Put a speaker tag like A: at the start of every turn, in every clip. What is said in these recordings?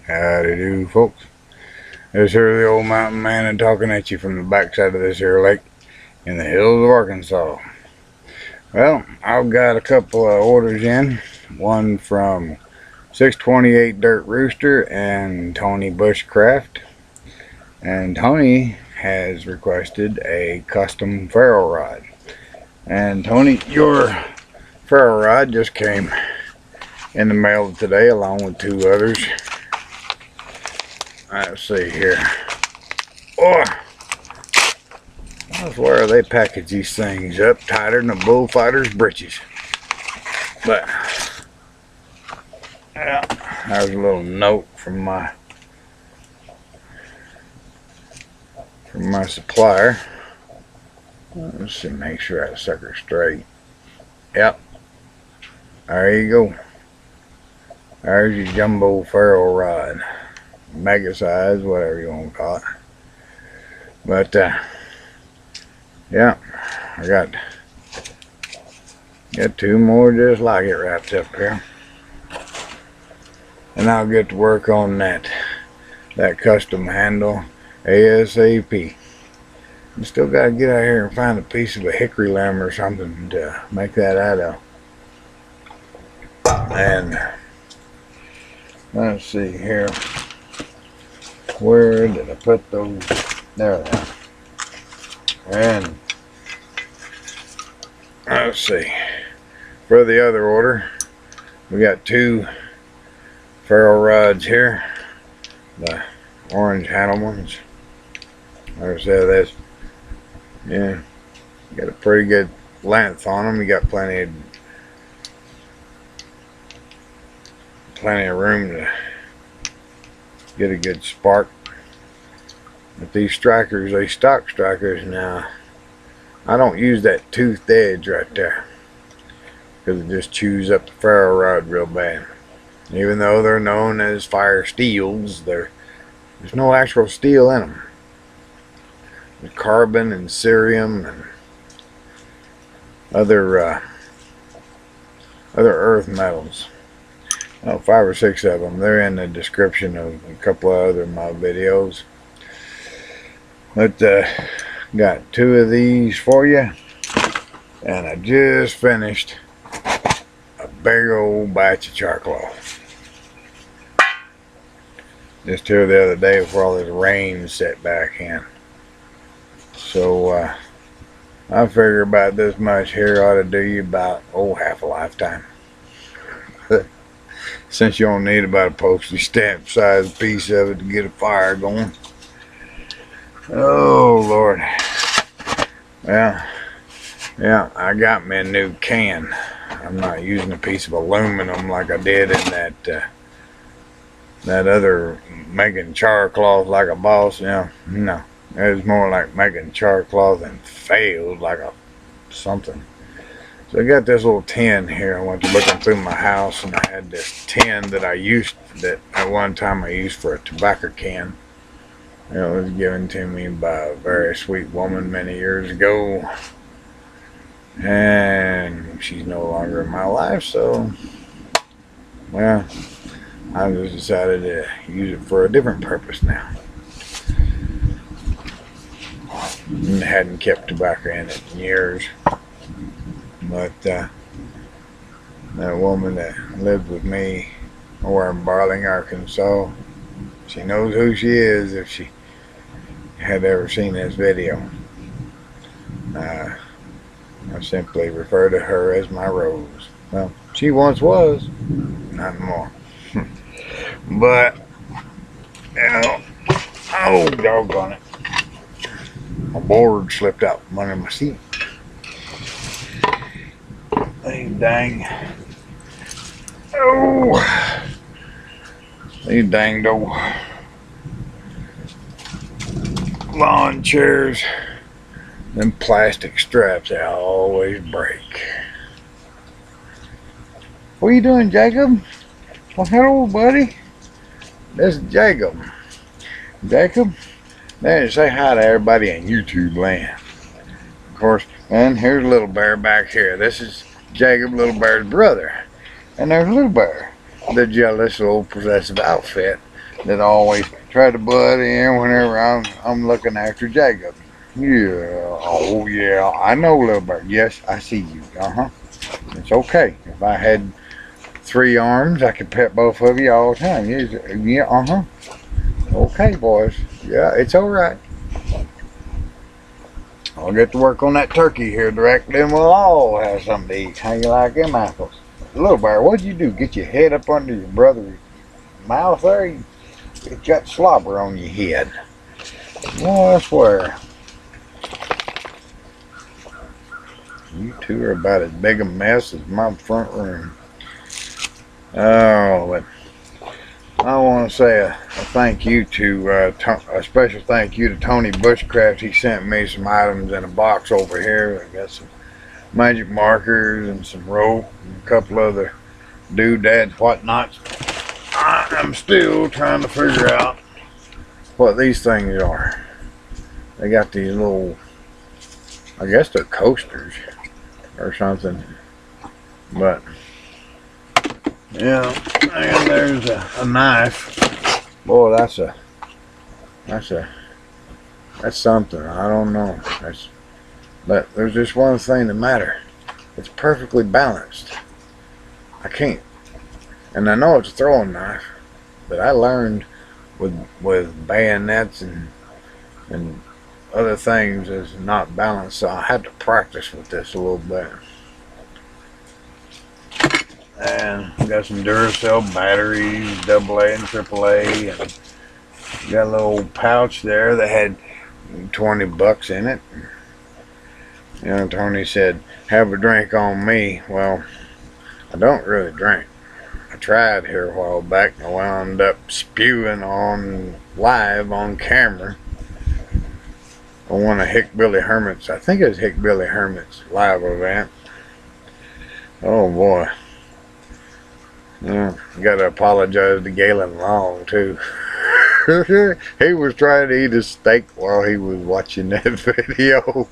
A: Howdy do, folks. This here the old mountain man and talking at you from the backside of this here lake in the hills of Arkansas. Well, I've got a couple of orders in. One from 628 Dirt Rooster and Tony Bushcraft. And Tony has requested a custom ferro rod. And Tony, your ferro rod just came in the mail today along with two others. Let's see here. Oh, I swear they package these things up tighter than a bullfighter's breeches. But yeah, there's a little note from my supplier. Let's see, make sure that sucker's straight. Yep. There you go. There's your jumbo ferro rod. Mega size, whatever you want to call it. But yeah, I got two more just like it wrapped up here, and I'll get to work on that custom handle ASAP. I still got to get out here and find a piece of a hickory limb or something to make that out of. And let's see here. Where did I put those? There they are. And let's see. For the other order, we got two ferro rods here. The orange handle ones. Like I said, that's, yeah, got a pretty good length on them. You got plenty of room to get a good spark. But these strikers, they stock strikers now. I don't use that toothed edge right there because it just chews up the ferro rod real bad. Even though they're known as fire steels, there's no actual steel in them. There's carbon and cerium and other earth metals. Oh, 5 or 6 of them. They're in the description of a couple of other of my videos. But got 2 of these for you, and I just finished a big old batch of charcoal. Just here the other day before all this rain set back in. So I figure about this much here ought to do you about half a lifetime. Since you don't need about a postage stamp size piece of it to get a fire going. Oh Lord. Well, yeah, I got me a new can. I'm not using a piece of aluminum like I did in that other making char cloth like a boss. Yeah, no, it was more like making char cloth and failed like a something. So I got this little tin here. I went to looking through my house and I had this tin that that at one time I used for a tobacco can. It was given to me by a very sweet woman many years ago. And she's no longer in my life, so well, I just decided to use it for a different purpose now. And hadn't kept tobacco in it in years. But that woman that lived with me over in Barling, Arkansas, she knows who she is if she had ever seen this video. I simply refer to her as my Rose. Well, she once was, not anymore. But, you know, oh, doggone it. My board slipped out from under my seat. These dang, these dang old lawn chairs, them plastic straps, they always break. What are you doing, Jacob? Well, hello, buddy. This is Jacob. Jacob, man, say hi to everybody in YouTube land. Of course, and here's LittleBear back here. This is Jacob, LittleBear's brother. And there's LittleBear, the jealous little possessive outfit that always try to butt in whenever I'm looking after Jacob. Yeah, oh yeah, I know, LittleBear. Yes, I see you. It's okay. If I had 3 arms, I could pet both of you all the time. Yeah, Okay, boys. Yeah, it's all right. I'll get to work on that turkey here directly, and we'll all have something to eat. How you like them apples? LittleBear, what'd you do? Get your head up under your brother's mouth there? You got slobber on your head. Well, I swear. You two are about as big a mess as my front room. Oh, but I want to say a thank you to, a special thank you to Tony Bushcraft. He sent me some items in a box over here. I got some magic markers and some rope and a couple other doodads, whatnots. I'm still trying to figure out what these things are. They got these little, I guess they're coasters or something, but yeah. And there's a knife. Boy, that's something. I don't know. But there's just one thing that matters. It's perfectly balanced. I can't. And I know it's a throwing knife, but I learned with bayonets and other things is not balanced, so I had to practice with this a little bit. And got some Duracell batteries, AA and AAA, and got a little pouch there that had $20 in it. You know, Tony said, have a drink on me. Well, I don't really drink. I tried here a while back, and I wound up spewing on live on camera on one of Hickbilly Hermit's, I think it was Hickbilly Hermit's live event. Oh boy. Yeah, gotta apologize to Galen Long too. He was trying to eat a steak while he was watching that video.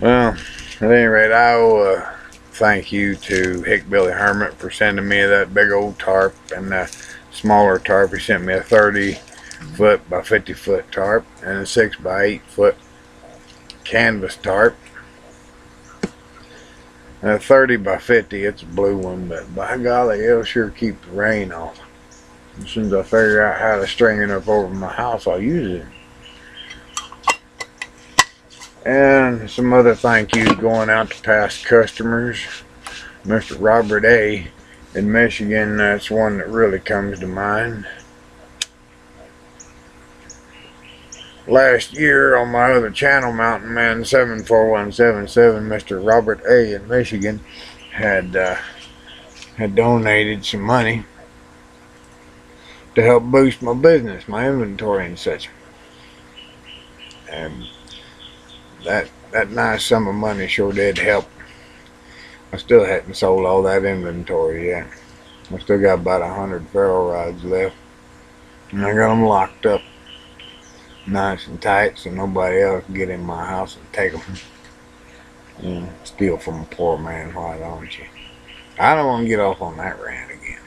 A: Well, at any rate, I owe thank you to Hickbilly Hermit for sending me that big old tarp and the smaller tarp. He sent me a 30-foot by 50-foot tarp and a 6 by 8-foot canvas tarp. And a 30 by 50, it's a blue one, but by golly, it'll sure keep the rain off. As soon as I figure out how to string it up over my house, I'll use it. And some other thank yous going out to past customers. Mr. Robert A. in Michigan, that's one that really comes to mind. Last year on my other channel, MountainMan 74177, Mr. Robert A. in Michigan had donated some money to help boost my business, my inventory and such. And that nice sum of money sure did help. I still hadn't sold all that inventory yet. I still got about 100 Ferro rods left, and I got them locked up nice and tight so nobody else can get in my house and take them. Steal from a poor man, why don't you? I don't want to get off on that rant again.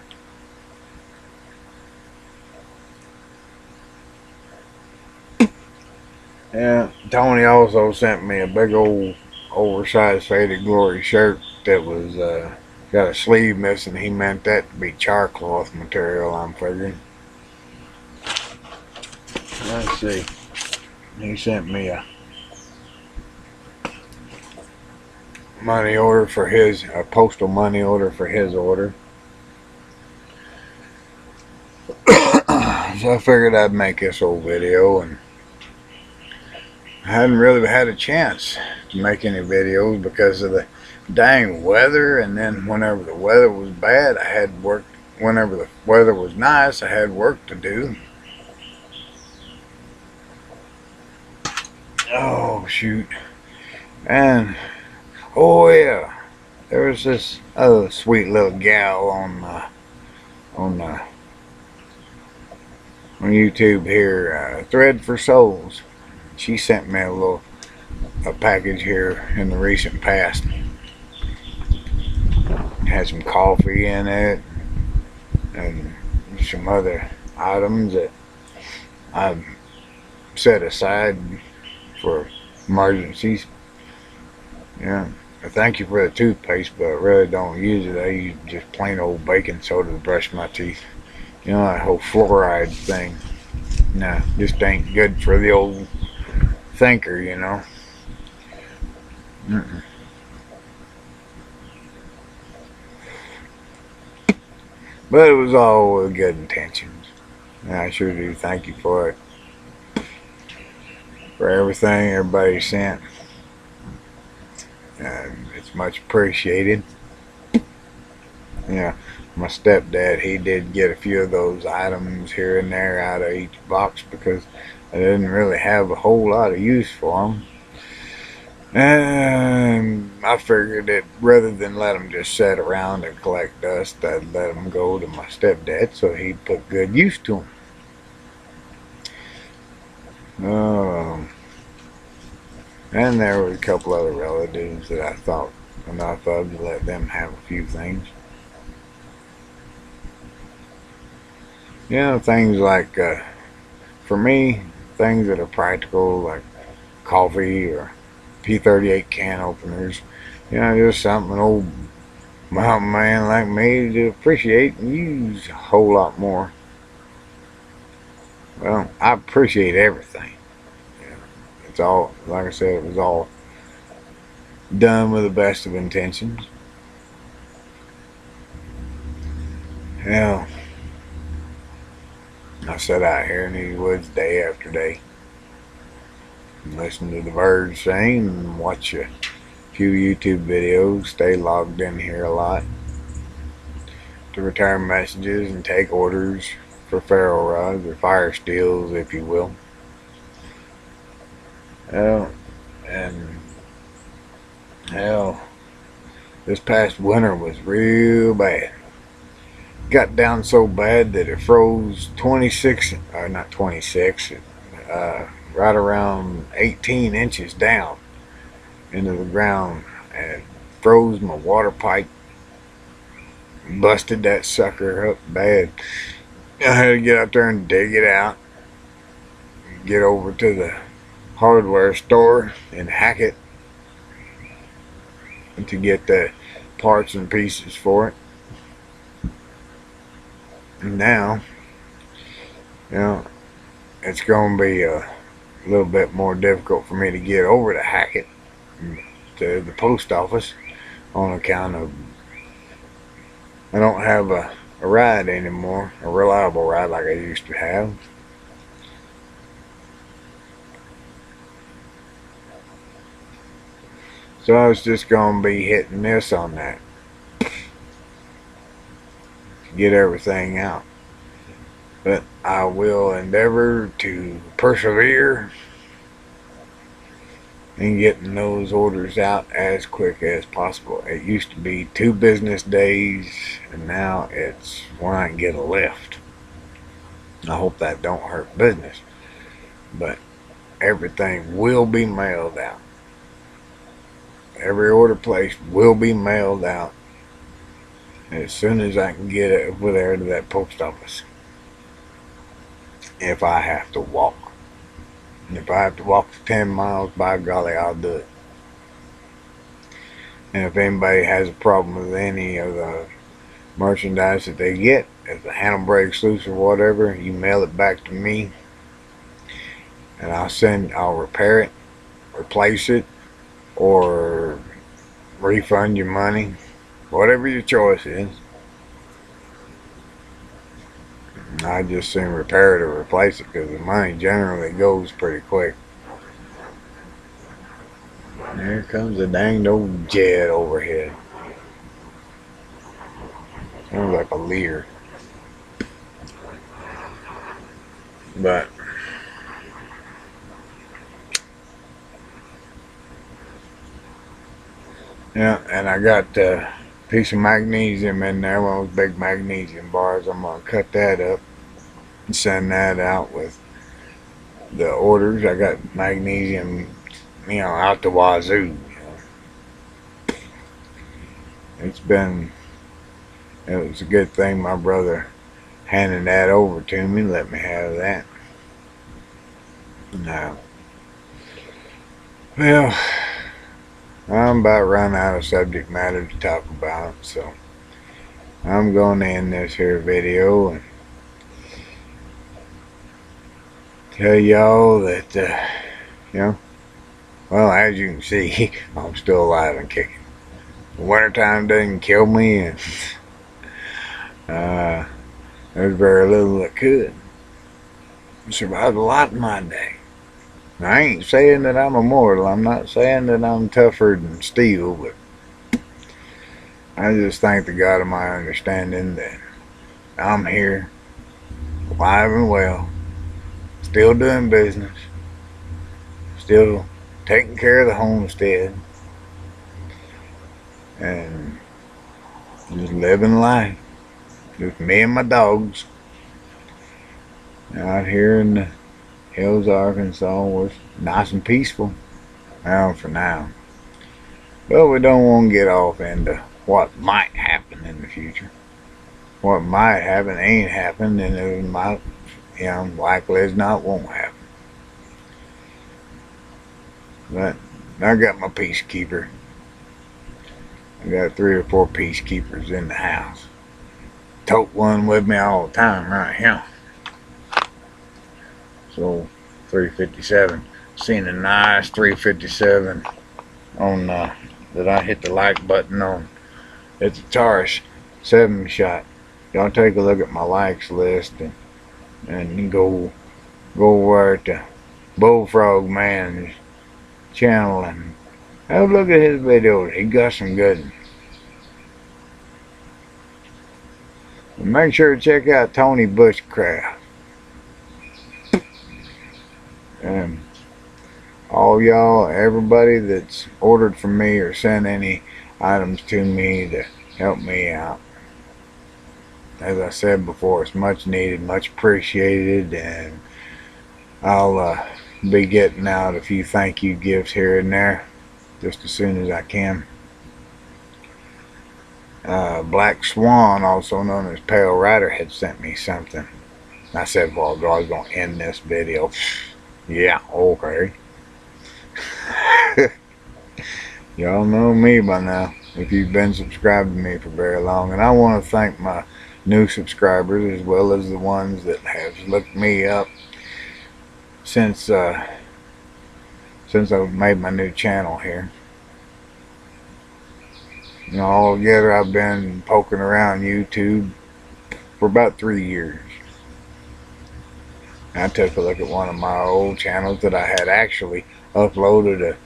A: Yeah, Tony also sent me a big old oversized Faded Glory shirt that was got a sleeve missing. He meant that to be charcloth material, I'm figuring. Let's see. He sent me a money order for his, a postal money order for his order. So I figured I'd make this old video, and I hadn't really had a chance to make any videos because of the dang weather, and then whenever the weather was bad, I had work. Whenever the weather was nice, I had work to do. Oh shoot. And oh yeah, there was this other sweet little gal on YouTube here, Thread for Souls. She sent me a package here in the recent past. It had some coffee in it, and some other items that I've set aside for emergencies. Yeah. Thank you for the toothpaste, but I really don't use it. I use just plain old baking soda to brush my teeth. You know, that whole fluoride thing. Nah, just ain't good for the old thinker, you know. Mm-mm. But it was all with good intentions. And I sure do thank you for it. For everything everybody sent. It's much appreciated. Yeah, my stepdad, he did get a few of those items here and there out of each box because I didn't really have a whole lot of use for them. And I figured that rather than let them just sit around and collect dust, I'd let them go to my stepdad so he'd put good use to them. And there were a couple other relatives that I thought enough of to let them have a few things. You know, things like, for me, things that are practical, like coffee or P38 can openers. You know, just something an old mountain man like me to appreciate and use a whole lot more. Well, I appreciate everything. Yeah, it's all, like I said, it was all done with the best of intentions. Hell, I sat out here in these woods day after day and listen to the birds sing and watch a few YouTube videos, stay logged in here a lot to return messages and take orders for ferro rods or fire steels, if you will. Hell, and hell, this past winter was real bad. Got down so bad that it froze 26, or not 26, right around 18 inches down into the ground, and froze my water pipe, busted that sucker up bad. I had to get out there and dig it out, get over to the hardware store and hack it to get the parts and pieces for it. And now, you know, it's going to be a little bit more difficult for me to get over to Hackett to the post office on account of I don't have a ride anymore, a reliable ride like I used to have. So I was just going to be hitting this on that to get everything out. But I will endeavor to persevere in getting those orders out as quick as possible. It used to be 2 business days, and now it's when I can get a lift. I hope that don't hurt business, but everything will be mailed out. Every order placed will be mailed out as soon as I can get it over there to that post office. If I have to walk. If I have to walk 10 miles, by golly, I'll do it. And if anybody has a problem with any of the merchandise that they get, if the handle breaks loose or whatever, you mail it back to me, and I'll repair it, replace it, or refund your money, whatever your choice is. I just soon repair it or replace it because the money generally goes pretty quick. There comes a danged old jet overhead. Sounds like a Lear. But yeah, and I got a piece of magnesium in there, one of those big magnesium bars. I'm gonna cut that up and send that out with the orders. I got magnesium, out the wazoo. It was a good thing my brother handing that over to me. Let me have that. No. Well, I'm about run out of subject matter to talk about, so I'm going to end this here video and tell y'all that, well, as you can see, I'm still alive and kicking. The wintertime doesn't kill me, and there's very little that could. I survived a lot in my day. Now, I ain't saying that I'm immortal. I'm not saying that I'm tougher than steel, but I just thank the God of my understanding that I'm here, alive and well, still doing business, still taking care of the homestead, and just living life. Just me and my dogs out here in the hills of Arkansas was nice and peaceful. Well, for now. But we don't want to get off into what might happen in the future. What might happen ain't happened, and it might, likely as not won't happen. But I got my peacekeeper. I got 3 or 4 peacekeepers in the house. Tote one with me all the time right here. So 357. Seen a nice 357 on that I hit the like button on. It's a Taurus 7-shot. Y'all take a look at my likes list and you go over to Bullfrog Man's channel and have a look at his videos. He got some good ones. And make sure to check out Tony Bushcraft. And all y'all, everybody that's ordered from me or sent any items to me to help me out. As I said before, it's much needed, much appreciated, and I'll be getting out a few thank you gifts here and there just as soon as I can. Black Swan, also known as Pale Rider, had sent me something. I said, well, I was going to end this video. Yeah, okay. Y'all know me by now if you've been subscribed to me for very long, and I want to thank my new subscribers as well as the ones that have looked me up since I've made my new channel here. All together I've been poking around YouTube for about 3 years. I took a look at one of my old channels that I had actually uploaded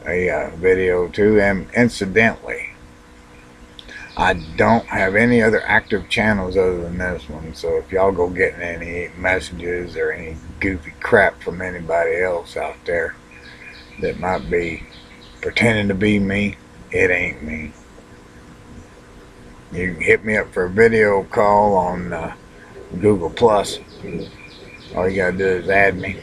A: a video to, and incidentally, I don't have any other active channels other than this one, so if y'all go getting any messages or any goofy crap from anybody else out there that might be pretending to be me, it ain't me. You can hit me up for a video call on Google Plus. All you gotta do is add me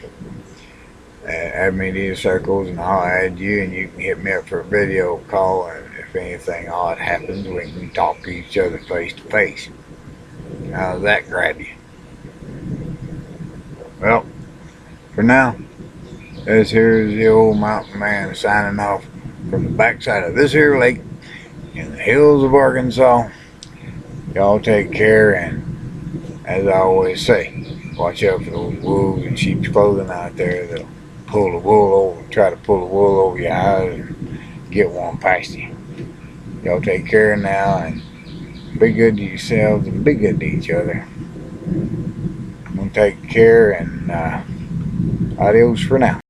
A: to these circles, and I'll add you, and you can hit me up for a video call, and if anything odd happens, we can talk to each other face to face. How's that grab you? Well, for now, this here is the old mountain man signing off from the backside of this here lake in the hills of Arkansas. Y'all take care, and as I always say, watch out for those wolves in sheep's clothing out there that'll pull the wool over, try to pull the wool over your eyes and get one past you. Y'all take care now, and be good to yourselves and be good to each other. I'm gonna take care, and adios for now.